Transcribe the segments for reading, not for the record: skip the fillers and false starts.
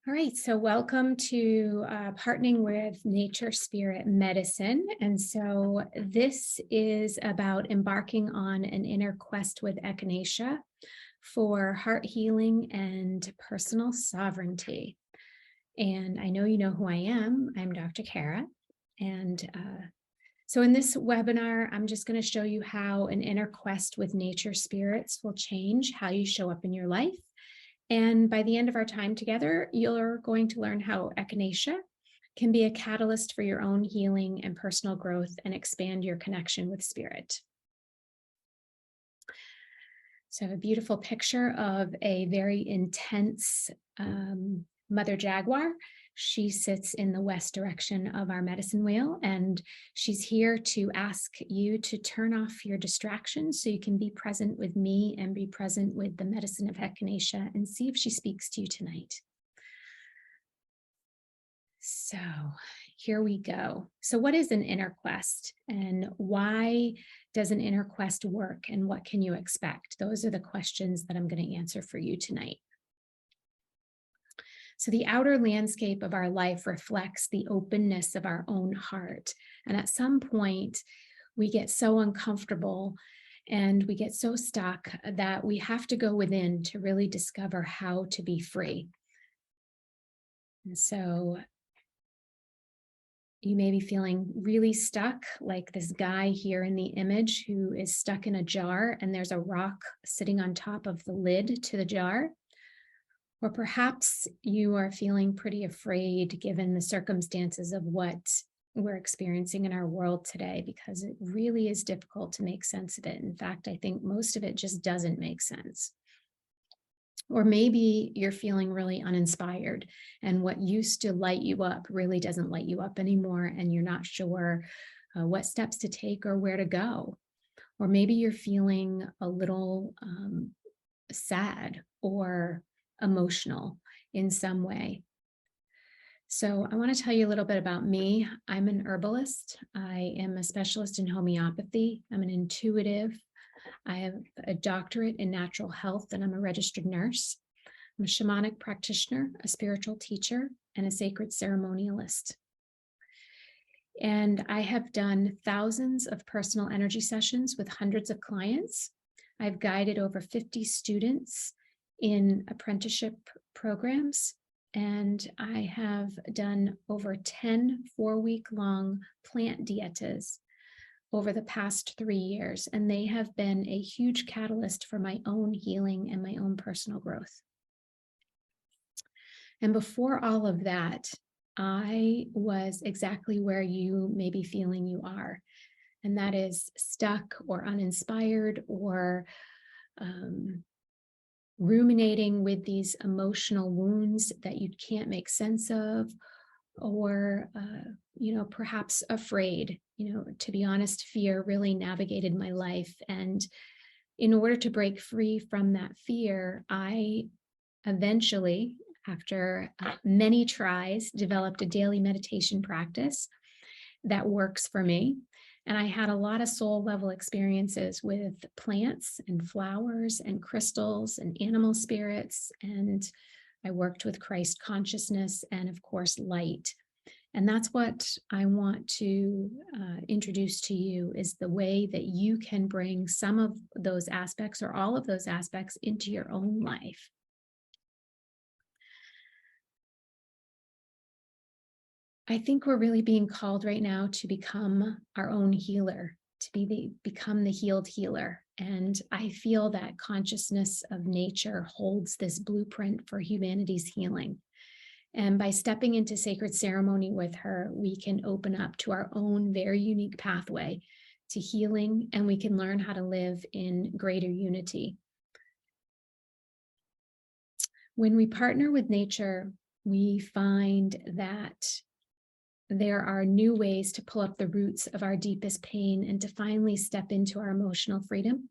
All right, so welcome to partnering with Nature Spirit Medicine. And so this is about embarking on an inner quest with Echinacea for heart healing and personal sovereignty. And I know you know who I am. I'm Dr. Kara. And so in this webinar, I'm just going to show you how an inner quest with nature spirits will change how you show up in your life. And by the end of our time together, you're going to learn how Echinacea can be a catalyst for your own healing and personal growth and expand your connection with spirit. So I have a beautiful picture of a very intense mother jaguar. She sits in the west direction of our medicine wheel, and she's here to ask you to turn off your distractions so you can be present with me and be present with the medicine of Echinacea and see if she speaks to you tonight. So here we go. So what is an inner quest, and why does an inner quest work, and what can you expect? Those are the questions that I'm going to answer for you tonight. So the outer landscape of our life reflects the openness of our own heart. And at some point, we get so uncomfortable and we get so stuck that we have to go within to really discover how to be free. And so you may be feeling really stuck, like this guy here in the image who is stuck in a jar and there's a rock sitting on top of the lid to the jar. Or perhaps you are feeling pretty afraid given the circumstances of what we're experiencing in our world today, because it really is difficult to make sense of it. In fact, I think most of it just doesn't make sense. Or maybe you're feeling really uninspired and what used to light you up really doesn't light you up anymore, and you're not sure what steps to take or where to go. Or maybe you're feeling a little sad or emotional in some way. So I want to tell you a little bit about me. I'm an herbalist. I am a specialist in homeopathy. I'm an intuitive. I have a doctorate in natural health, and I'm a registered nurse. I'm a shamanic practitioner, a spiritual teacher, and a sacred ceremonialist. And I have done thousands of personal energy sessions with hundreds of clients. I've guided over 50 students in apprenticeship programs, and I have done over 10 4-week-long plant dietas over the past 3 years, and they have been a huge catalyst for my own healing and my own personal growth. And before all of that, I was exactly where you may be feeling you are, and that is stuck or uninspired or ruminating with these emotional wounds that you can't make sense of, or perhaps afraid. To be honest, fear really navigated my life, and in order to break free from that fear, I eventually, after many tries, developed a daily meditation practice that works for me. And I had a lot of soul level experiences with plants and flowers and crystals and animal spirits. And I worked with Christ consciousness and, of course, light. And that's what I want to introduce to you, is the way that you can bring some of those aspects or all of those aspects into your own life. I think we're really being called right now to become our own healer, to become the healed healer. And I feel that consciousness of nature holds this blueprint for humanity's healing. And by stepping into sacred ceremony with her, we can open up to our own very unique pathway to healing, and we can learn how to live in greater unity. When we partner with nature, we find that there are new ways to pull up the roots of our deepest pain and to finally step into our emotional freedom.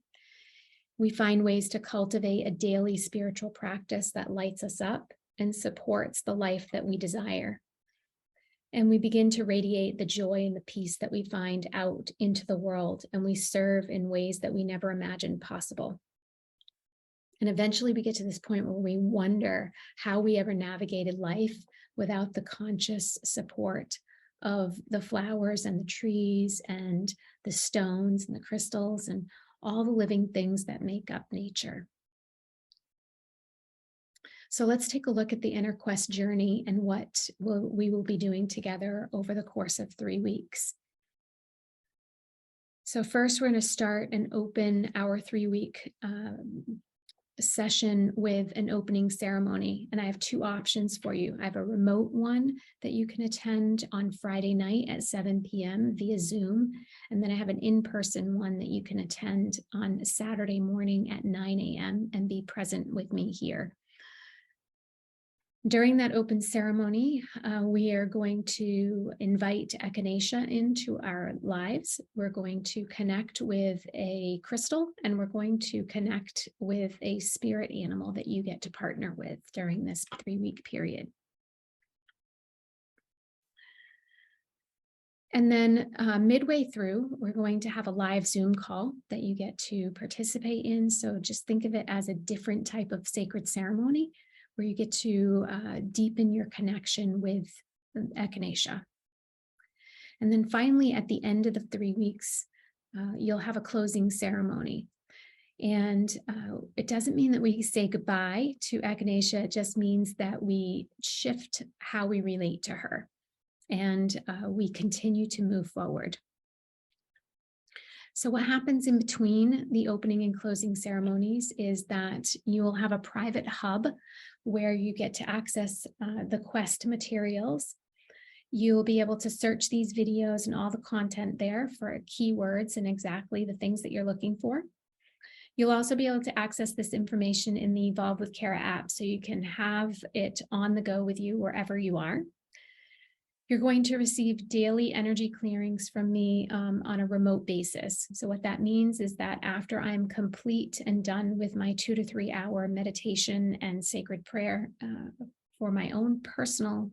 We find ways to cultivate a daily spiritual practice that lights us up and supports the life that we desire. And we begin to radiate the joy and the peace that we find out into the world, and we serve in ways that we never imagined possible. And eventually we get to this point where we wonder how we ever navigated life without the conscious support of the flowers and the trees and the stones and the crystals and all the living things that make up nature. So let's take a look at the inner quest journey and what we will be doing together over the course of 3 weeks. So first, we're going to start and open our 3-week session with an opening ceremony. And I have 2 options for you. I have a remote one that you can attend on Friday night at 7 p.m. via Zoom. And then I have an in-person one that you can attend on Saturday morning at 9 a.m. and be present with me here. During that open ceremony, we are going to invite Echinacea into our lives. We're going to connect with a crystal, and we're going to connect with a spirit animal that you get to partner with during this 3-week period. And then midway through, we're going to have a live Zoom call that you get to participate in. So just think of it as a different type of sacred ceremony, where you get to deepen your connection with Echinacea. And then finally, at the end of the 3 weeks, you'll have a closing ceremony. And it doesn't mean that we say goodbye to Echinacea. It just means that we shift how we relate to her and we continue to move forward. So what happens in between the opening and closing ceremonies is that you will have a private hub where you get to access the quest materials. You'll be able to search these videos and all the content there for keywords and exactly the things that you're looking for. You'll also be able to access this information in the Evolve with Kara app, so you can have it on the go with you wherever you are. You're going to receive daily energy clearings from me on a remote basis. So what that means is that after I'm complete and done with my 2 to 3 hour meditation and sacred prayer for my own personal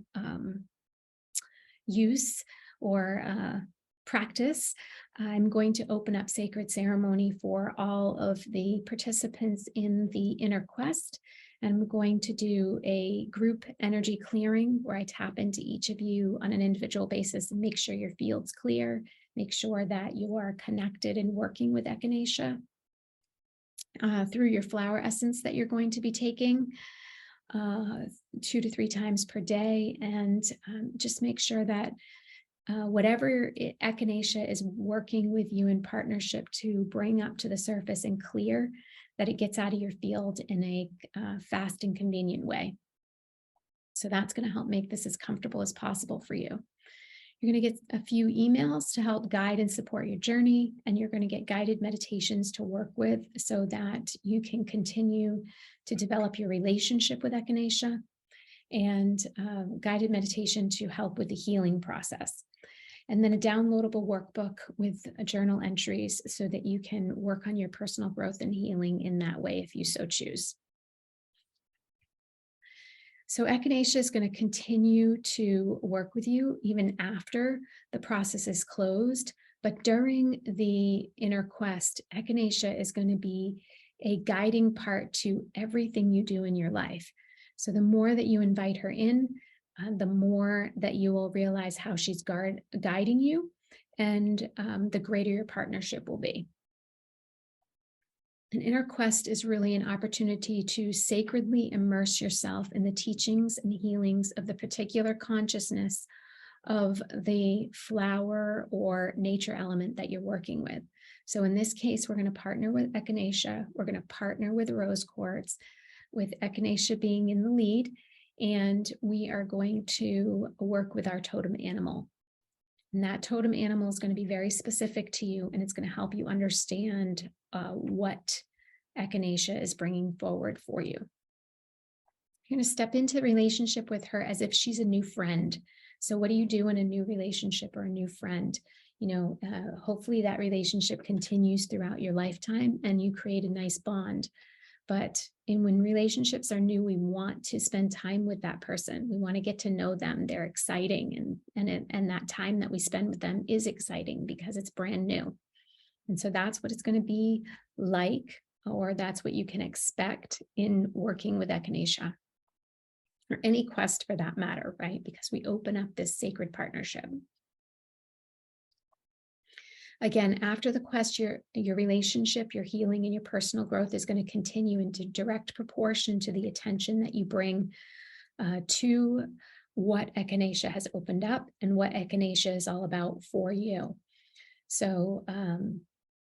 use or practice, I'm going to open up sacred ceremony for all of the participants in the inner quest. And I'm going to do a group energy clearing where I tap into each of you on an individual basis and make sure your field's clear, make sure that you are connected and working with Echinacea through your flower essence that you're going to be taking 2 to 3 times per day. And just make sure that whatever Echinacea is working with you in partnership to bring up to the surface and clear, that it gets out of your field in a fast and convenient way. So that's going to help make this as comfortable as possible for you. You're going to get a few emails to help guide and support your journey, and you're going to get guided meditations to work with so that you can continue to develop your relationship with Echinacea, and guided meditation to help with the healing process. And then a downloadable workbook with journal entries so that you can work on your personal growth and healing in that way if you so choose. So Echinacea is going to continue to work with you even after the process is closed. But during the inner quest, Echinacea is going to be a guiding part to everything you do in your life. So the more that you invite her in, the more that you will realize how she's guiding you, and the greater your partnership will be. An inner quest is really an opportunity to sacredly immerse yourself in the teachings and healings of the particular consciousness of the flower or nature element that you're working with. So in this case, we're going to partner with Echinacea. We're going to partner with rose quartz, with Echinacea being in the lead. And we are going to work with our totem animal. And that totem animal is going to be very specific to you, and it's going to help you understand what Echinacea is bringing forward for you. You're going to step into the relationship with her as if she's a new friend. So what do you do in a new relationship or a new friend? Hopefully that relationship continues throughout your lifetime and you create a nice bond. But when relationships are new, we want to spend time with that person. We want to get to know them. They're exciting. And that time that we spend with them is exciting because it's brand new. And so that's what it's going to be like or that's what you can expect in working with Echinacea, or any quest for that matter, right? Because we open up this sacred partnership. Again, after the quest, your relationship, your healing, and your personal growth is going to continue into direct proportion to the attention that you bring to what Echinacea has opened up and what Echinacea is all about for you. So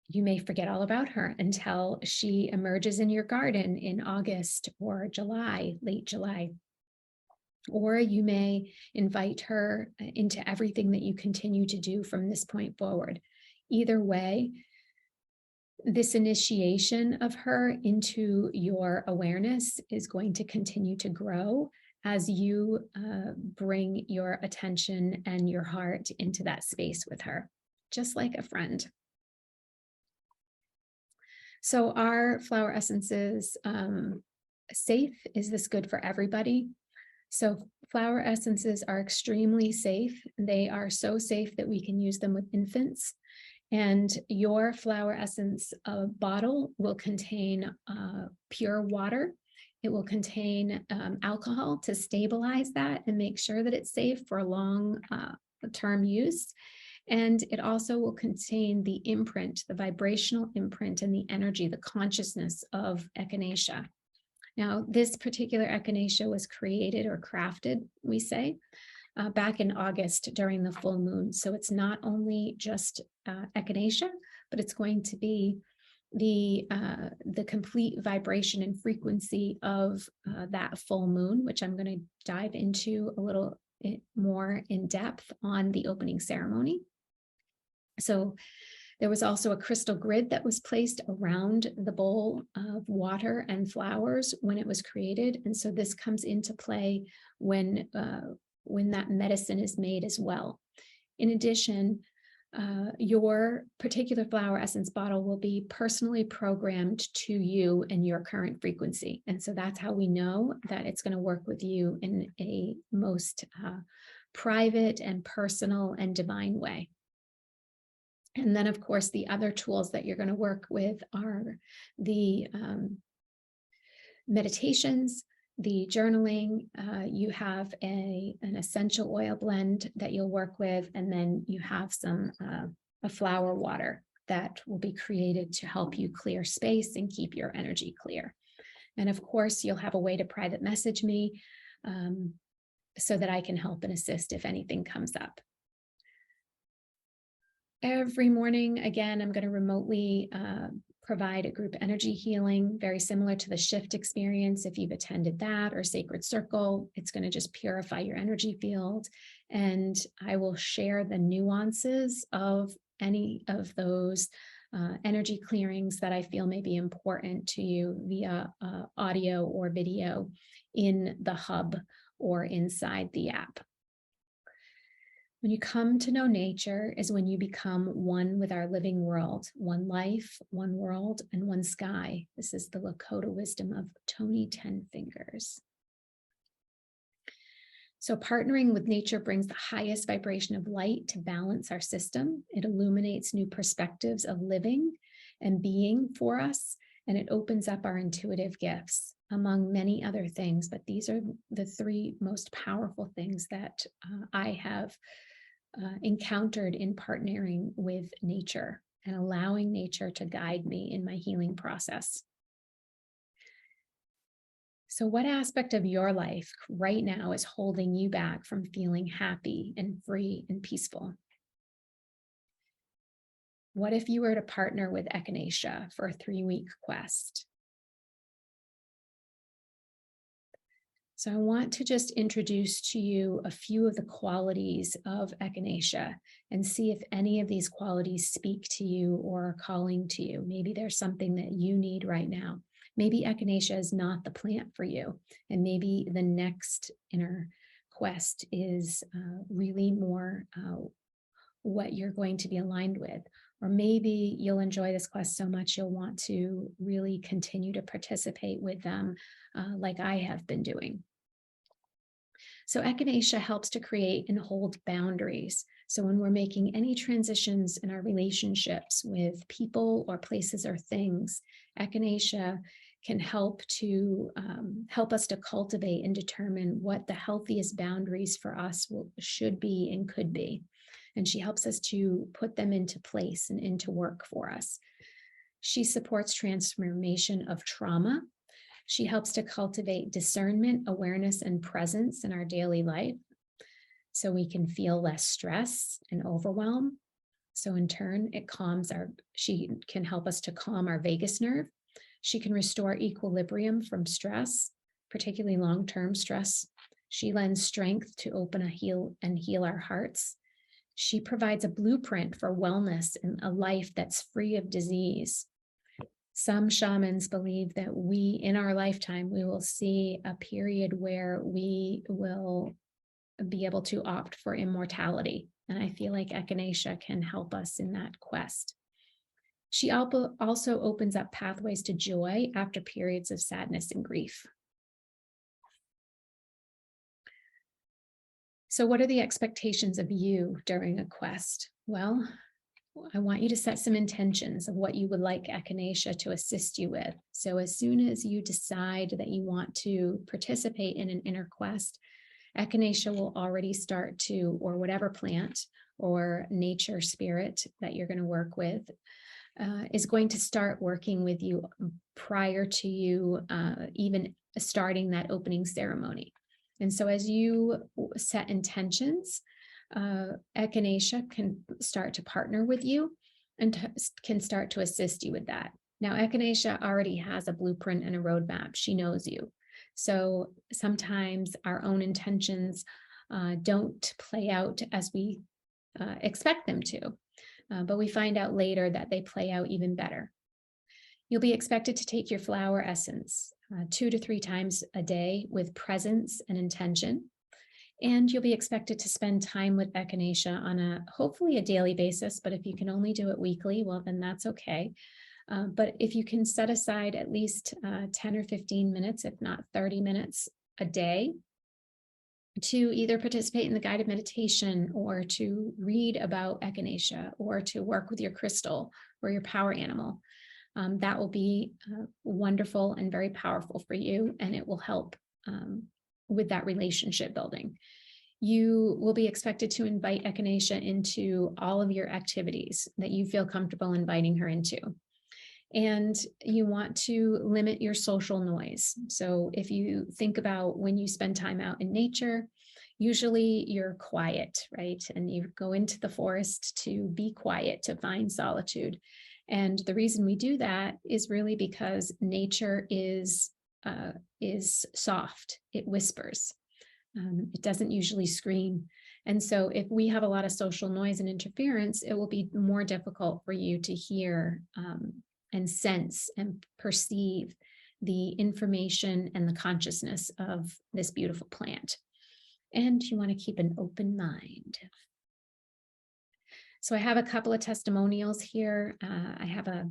you may forget all about her until she emerges in your garden in August or July, late July. Or you may invite her into everything that you continue to do from this point forward. Either way, this initiation of her into your awareness is going to continue to grow as you bring your attention and your heart into that space with her, just like a friend. So are flower essences safe? Is this good for everybody? So flower essences are extremely safe. They are so safe that we can use them with infants. And your flower essence bottle will contain pure water. It will contain alcohol to stabilize that and make sure that it's safe for long-term use. And it also will contain the imprint, the vibrational imprint, and the energy, the consciousness of Echinacea. Now, this particular Echinacea was created or crafted, we say, back in August during the full moon. So it's not only just Echinacea, but it's going to be the complete vibration and frequency of that full moon, which I'm going to dive into a little more in depth on the opening ceremony. So there was also a crystal grid that was placed around the bowl of water and flowers when it was created. And so this comes into play when that medicine is made as well. In addition, your particular flower essence bottle will be personally programmed to you and your current frequency. And so that's how we know that it's going to work with you in a most private and personal and divine way. And then, of course, the other tools that you're going to work with are the meditations, the journaling. You have an essential oil blend that you'll work with, and then you have a flower water that will be created to help you clear space and keep your energy clear. And of course, you'll have a way to private message me so that I can help and assist if anything comes up. Every morning, again, I'm going to remotely provide a group energy healing, very similar to the shift experience. If you've attended that or Sacred Circle, it's going to just purify your energy field. And I will share the nuances of any of those energy clearings that I feel may be important to you via audio or video in the hub or inside the app. When you come to know nature is when you become one with our living world, one life, one world, and one sky. This is the Lakota wisdom of Tony Ten Fingers. So partnering with nature brings the highest vibration of light to balance our system. It illuminates new perspectives of living and being for us, and it opens up our intuitive gifts, among many other things. But these are the three most powerful things that I have encountered in partnering with nature and allowing nature to guide me in my healing process. So what aspect of your life right now is holding you back from feeling happy and free and peaceful? What if you were to partner with Echinacea for a 3-week quest? So I want to just introduce to you a few of the qualities of Echinacea and see if any of these qualities speak to you or are calling to you. Maybe there's something that you need right now. Maybe Echinacea is not the plant for you, and maybe the next inner quest is really more what you're going to be aligned with. Or maybe you'll enjoy this quest so much you'll want to really continue to participate with them like I have been doing. So Echinacea helps to create and hold boundaries So when we're making any transitions in our relationships with people or places or things, echinacea can help us to cultivate and determine what the healthiest boundaries for us should be and could be. And she helps us to put them into place and into work for us. She supports transformation of trauma. She helps to cultivate discernment, awareness, and presence in our daily life, so we can feel less stress and overwhelm. So in turn, she can help us to calm our vagus nerve. She can restore equilibrium from stress, particularly long-term stress. She lends strength to open and heal our hearts. She provides a blueprint for wellness and a life that's free of disease. Some shamans believe that in our lifetime, we will see a period where we will be able to opt for immortality. And I feel like echinacea can help us in that quest. She also opens up pathways to joy after periods of sadness and grief. So what are the expectations of you during a quest? Well, I want you to set some intentions of what you would like echinacea to assist you with. So as soon as you decide that you want to participate in an inner quest, echinacea will already start to, or whatever plant or nature spirit that you're going to work with, is going to start working with you prior to you even starting that opening ceremony. And so as you set intentions, echinacea can start to partner with you and can start to assist you with that. Now, echinacea already has a blueprint and a roadmap. She knows you. So sometimes our own intentions don't play out as we expect them to, but we find out later that they play out even better. You'll be expected to take your flower essence 2 to 3 times a day with presence and intention. And you'll be expected to spend time with echinacea on hopefully a daily basis, but if you can only do it weekly, well, then that's okay. But if you can set aside at least 10 or 15 minutes, if not 30 minutes a day, to either participate in the guided meditation or to read about echinacea or to work with your crystal or your power animal, that will be wonderful and very powerful for you, and it will help with that relationship building. You will be expected to invite echinacea into all of your activities that you feel comfortable inviting her into. And you want to limit your social noise. So if you think about when you spend time out in nature, usually you're quiet, right? And you go into the forest to be quiet, to find solitude. And the reason we do that is really because nature is soft. It whispers. It doesn't usually scream. And so if we have a lot of social noise and interference, it will be more difficult for you to hear and sense and perceive the information and the consciousness of this beautiful plant. And you want to keep an open mind. So I have a couple of testimonials here. I have a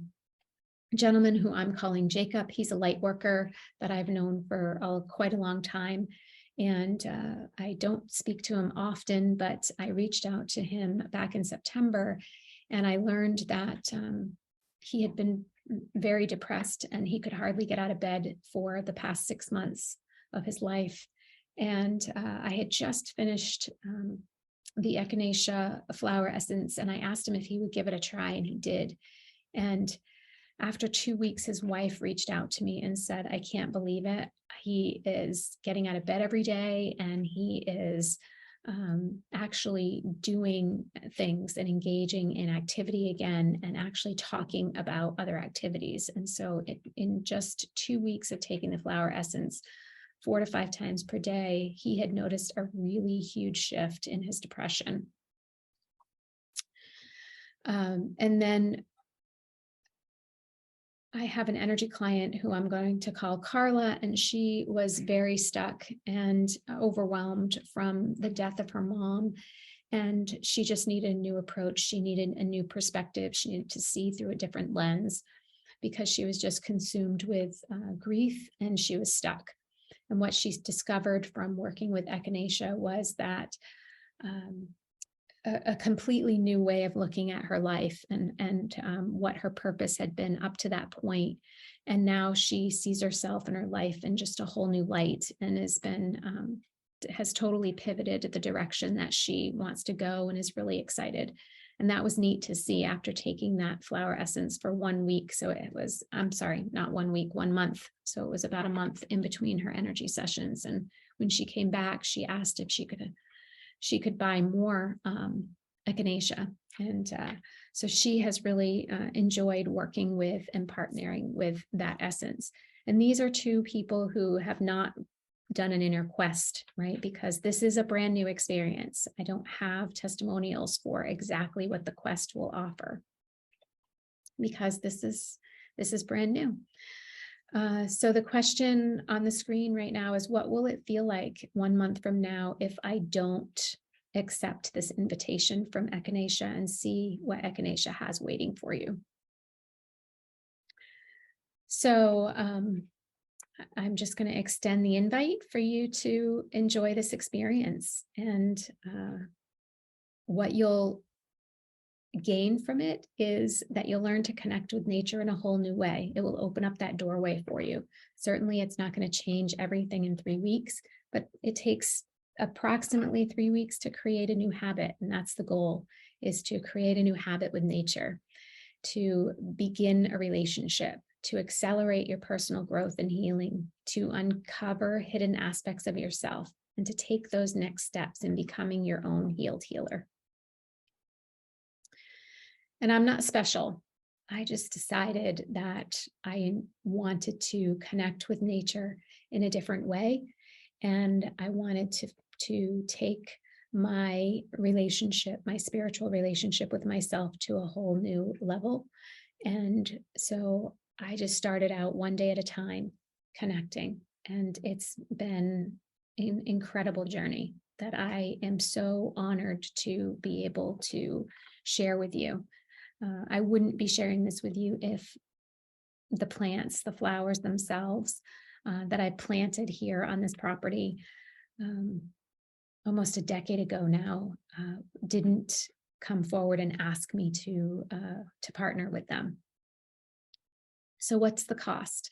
gentleman who I'm calling Jacob. He's a light worker that I've known for quite a long time. And I don't speak to him often, but I reached out to him back in September, and I learned that he had been very depressed and he could hardly get out of bed for the past 6 months of his life. And I had just finished the Echinacea Flower Essence, and I asked him if he would give it a try, and he did. And after 2 weeks, his wife reached out to me and said, I can't believe it. He is getting out of bed every day, and he is actually doing things and engaging in activity again, and actually talking about other activities. And so in just 2 weeks of taking the flower essence 4 to 5 times per day, he had noticed a really huge shift in his depression. And then I have an energy client who I'm going to call Carla, and she was very stuck and overwhelmed from the death of her mom. And she just needed a new approach. She needed a new perspective. She needed to see through a different lens because she was just consumed with grief, and she was stuck. And what she's discovered from working with Echinacea was that a completely new way of looking at her life and what her purpose had been up to that point. And now she sees herself and her life in just a whole new light, and has totally pivoted the direction that she wants to go and is really excited. And that was neat to see after taking that flower essence for 1 week. So it was, I'm sorry, not 1 week, 1 month. So it was about a month in between her energy sessions. And when she came back, she asked if she could buy more echinacea. And so she has really enjoyed working with and partnering with that essence. And these are two people who have not done an inner quest, right? Because this is a brand new experience. I don't have testimonials for exactly what the quest will offer, because this is brand new. So the question on the screen right now is, what will it feel like 1 month from now if I don't accept this invitation from Echinacea and see what Echinacea has waiting for you? So I'm just going to extend the invite for you to enjoy this experience, and what you'll gain from it is that you'll learn to connect with nature in a whole new way. It will open up that doorway for you. Certainly, it's not going to change everything in 3 weeks, but it takes approximately 3 weeks to create a new habit. And that's the goal, is to create a new habit with nature, to begin a relationship, to accelerate your personal growth and healing, to uncover hidden aspects of yourself, and to take those next steps in becoming your own healed healer. And I'm not special. I just decided that I wanted to connect with nature in a different way. And I wanted to take my relationship, my spiritual relationship with myself, to a whole new level. And so I just started out one day at a time connecting. And it's been an incredible journey that I am so honored to be able to share with you. I wouldn't be sharing this with you if the plants, the flowers themselves that I planted here on this property almost a decade ago now didn't come forward and ask me to partner with them. So what's the cost?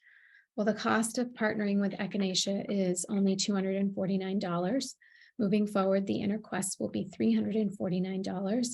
Well, the cost of partnering with Echinacea is only $249. Moving forward, the inner quest will be $349.